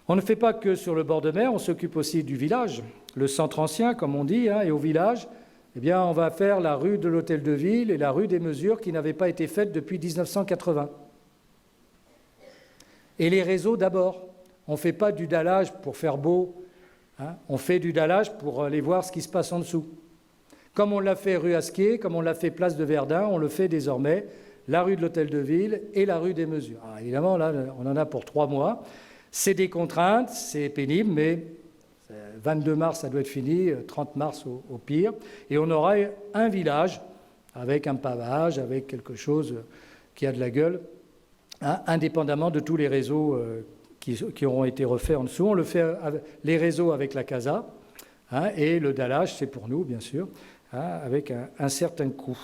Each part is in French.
On ne fait pas que sur le bord de mer, on s'occupe aussi du village, le centre ancien, comme on dit, et au village, eh bien, on va faire la rue de l'Hôtel de Ville et la rue des Mesures qui n'avaient pas été faites depuis 1980. Et les réseaux d'abord. On ne fait pas du dallage pour faire beau, on fait du dallage pour aller voir ce qui se passe en dessous. Comme on l'a fait rue Asquier, comme on l'a fait place de Verdun, on le fait désormais la rue de l'Hôtel de Ville et la rue des Mesures. Alors évidemment, là, on en a pour 3 mois. C'est des contraintes, c'est pénible, mais 22 mars, ça doit être fini, 30 mars au pire. Et on aura un village avec un pavage, avec quelque chose qui a de la gueule, indépendamment de tous les réseaux qui auront été refaits en dessous. On le fait les réseaux avec la CASA, et le dallage, c'est pour nous, bien sûr, avec un certain coût.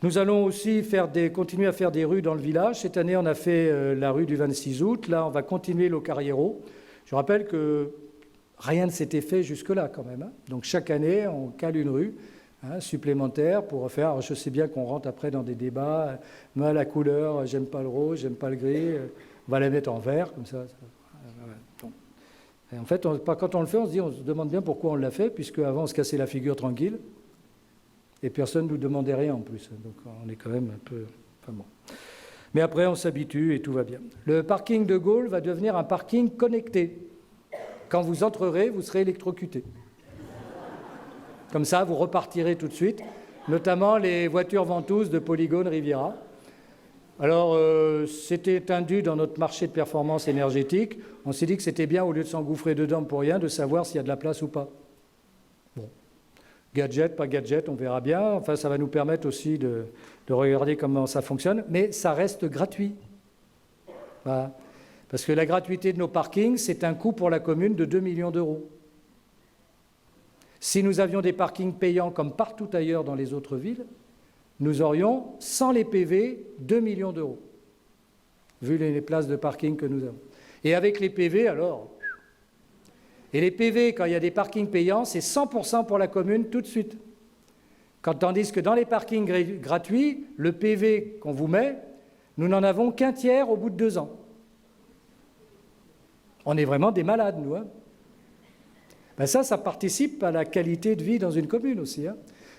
Nous allons aussi continuer à faire des rues dans le village. Cette année, on a fait la rue du 26 août. Là, on va continuer l'Ocariero. Je rappelle que rien ne s'était fait jusque-là, quand même. Donc, chaque année, on cale une rue supplémentaire pour refaire. Alors, je sais bien qu'on rentre après dans des débats. Moi, la couleur, j'aime pas le rose, j'aime pas le gris. On va la mettre en vert, comme ça. Et en fait, quand on le fait, on se demande bien pourquoi on l'a fait, puisque avant, on se cassait la figure tranquille. Et personne ne nous demandait rien en plus. Donc on est quand même un peu... Enfin bon. Mais après, on s'habitue et tout va bien. Le parking de Gaulle va devenir un parking connecté. Quand vous entrerez, vous serez électrocuté. Comme ça, vous repartirez tout de suite, notamment les voitures ventouses de Polygone Riviera. Alors, c'était tendu dans notre marché de performance énergétique. On s'est dit que c'était bien, au lieu de s'engouffrer dedans pour rien, de savoir s'il y a de la place ou pas. Bon. Gadget, pas gadget, on verra bien. Enfin, ça va nous permettre aussi de regarder comment ça fonctionne. Mais ça reste gratuit. Voilà. Parce que la gratuité de nos parkings, c'est un coût pour la commune de 2 millions d'euros. Si nous avions des parkings payants comme partout ailleurs dans les autres villes, nous aurions, sans les PV, 2 millions d'euros, vu les places de parking que nous avons. Et avec les PV, alors... Et les PV, quand il y a des parkings payants, c'est 100% pour la commune tout de suite. Tandis que dans les parkings gratuits, le PV qu'on vous met, nous n'en avons qu'un tiers au bout de 2 ans. On est vraiment des malades, nous. Ben ça participe à la qualité de vie dans une commune aussi.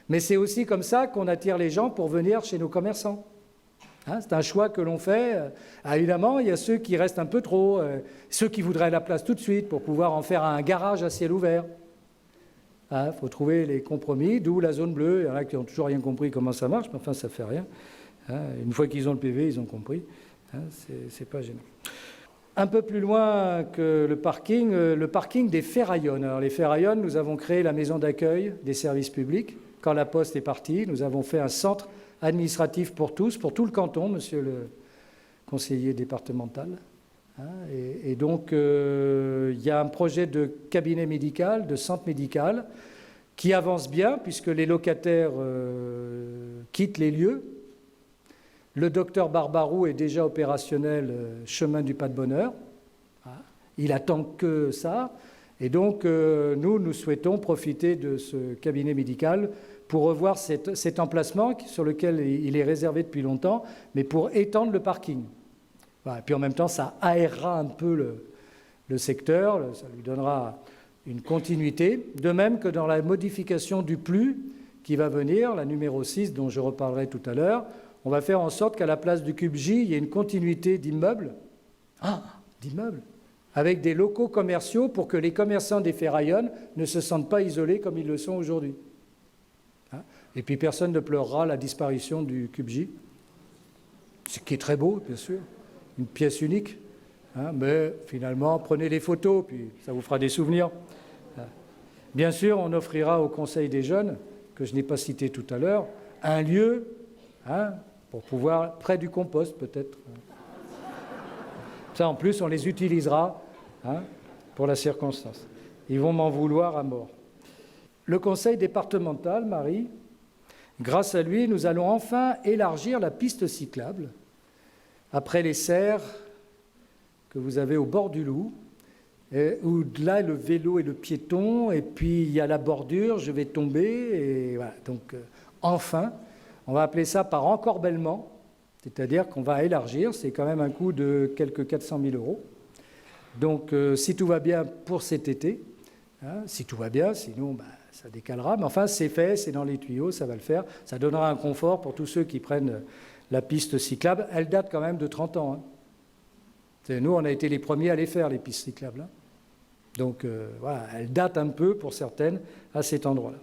Mais c'est aussi comme ça qu'on attire les gens pour venir chez nos commerçants. C'est un choix que l'on fait. Évidemment, il y a ceux qui restent un peu trop, ceux qui voudraient la place tout de suite pour pouvoir en faire un garage à ciel ouvert. Faut trouver les compromis, d'où la zone bleue. Il y en a qui n'ont toujours rien compris comment ça marche, mais enfin, ça ne fait rien. Une fois qu'ils ont le PV, ils ont compris. C'est pas gênant. Un peu plus loin que le parking des Ferraillonnes. Alors, les Ferraillonnes, nous avons créé la maison d'accueil des services publics. Quand la Poste est partie, nous avons fait un centre administratif pour tous, pour tout le canton, monsieur le conseiller départemental. Et donc, il y a un projet de cabinet médical, de centre médical, qui avance bien, puisque les locataires quittent les lieux. Le docteur Barbarou est déjà opérationnel chemin du Pas-de-Bonheur. Il attend que ça. Et donc, nous souhaitons profiter de ce cabinet médical pour revoir cet emplacement sur lequel il est réservé depuis longtemps, mais pour étendre le parking. Voilà. Et puis en même temps, ça aérera un peu le secteur, ça lui donnera une continuité. De même que dans la modification du PLU qui va venir, la numéro 6 dont je reparlerai tout à l'heure, on va faire en sorte qu'à la place du cube J, il y ait une continuité d'immeubles. D'immeubles avec des locaux commerciaux pour que les commerçants des Ferraillonnes ne se sentent pas isolés comme ils le sont aujourd'hui. Et puis personne ne pleurera la disparition du cube J, ce qui est très beau, bien sûr, une pièce unique. Mais finalement, prenez les photos, puis ça vous fera des souvenirs. Bien sûr, on offrira au Conseil des jeunes, que je n'ai pas cité tout à l'heure, un lieu pour pouvoir, près du compost peut-être. Ça, en plus, on les utilisera pour la circonstance. Ils vont m'en vouloir à mort. Le conseil départemental, Marie, grâce à lui, nous allons enfin élargir la piste cyclable après les serres que vous avez au bord du Loup, où là, le vélo et le piéton, et puis il y a la bordure, je vais tomber, et voilà. Donc, enfin, on va appeler ça par encorbellement, c'est-à-dire qu'on va élargir, c'est quand même un coût de quelques 400 000 euros. Donc si tout va bien pour cet été, hein, si tout va bien, sinon ça décalera. Mais enfin, c'est fait, c'est dans les tuyaux, ça va le faire. Ça donnera un confort pour tous ceux qui prennent la piste cyclable. Elle date quand même de 30 ans. Hein. Nous, on a été les premiers à les faire, les pistes cyclables. Hein. Donc voilà, elle date un peu pour certaines à cet endroit-là.